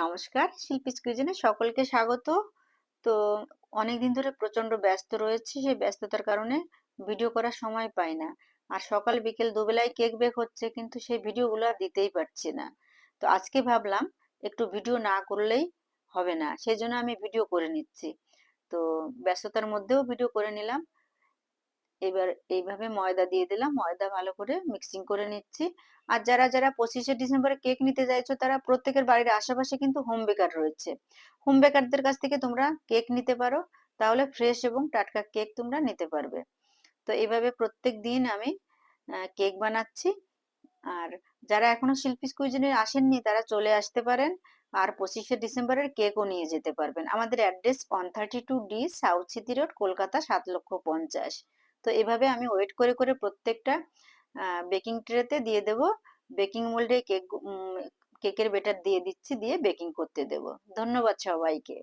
নমস্কার, শিল্পীস কুইজিনে সকলকে স্বাগত। তো অনেকদিন ধরে প্রচন্ড ব্যস্ত রয়েছি। সেই ব্যস্ততার কারণে ভিডিও করার সময় পাই না। আর সকাল বিকেল দুবেলাই কেক বেক হচ্ছে, কিন্তু সেই ভিডিওগুলো আর দিতেই পারছি না। তো আজকে ভাবলাম একটু ভিডিও না করলেই হবে না। সেজন্য আমি ভিডিও করে নিচ্ছি। তো ব্যস্ততার মধ্যেও ভিডিও করে নিলাম। এবার এইভাবে ময়দা দিয়ে দিলাম, ময়দা ভালো করে মিক্সিং করে নিচ্ছি। আর যারা যারা 25শে ডিসেম্বরে কেক নিতে চাইছো, তারা প্রত্যেকের বাড়ির আশেপাশে কিন্তু হোম বেকার রয়েছে। হোম বেকারদের কাছ থেকে তোমরা কেক নিতে পারো, তাহলে ফ্রেশ এবং টাটকা কেক তোমরা নিতে পারবে। তো এইভাবে প্রত্যেক দিন আমি কেক বানাচ্ছি। আর যারা এখনো শিল্পী কুইজিনে আসেননি, তারা চলে আসতে পারেন। আর 25শে ডিসেম্বরের কেকও নিয়ে যেতে পারবেন। আমাদের address 132D south city road, Kolkata 7,50,000। তো এভাবে আমি ওয়েট করে করে প্রত্যেকটা বেকিং ট্রেতে দিয়ে দেব। বেকিং মোল্ডে কেকের বেটার দিয়ে দিচ্ছি, দিয়ে বেকিং করতে দেব। ধন্যবাদ সবাইকে।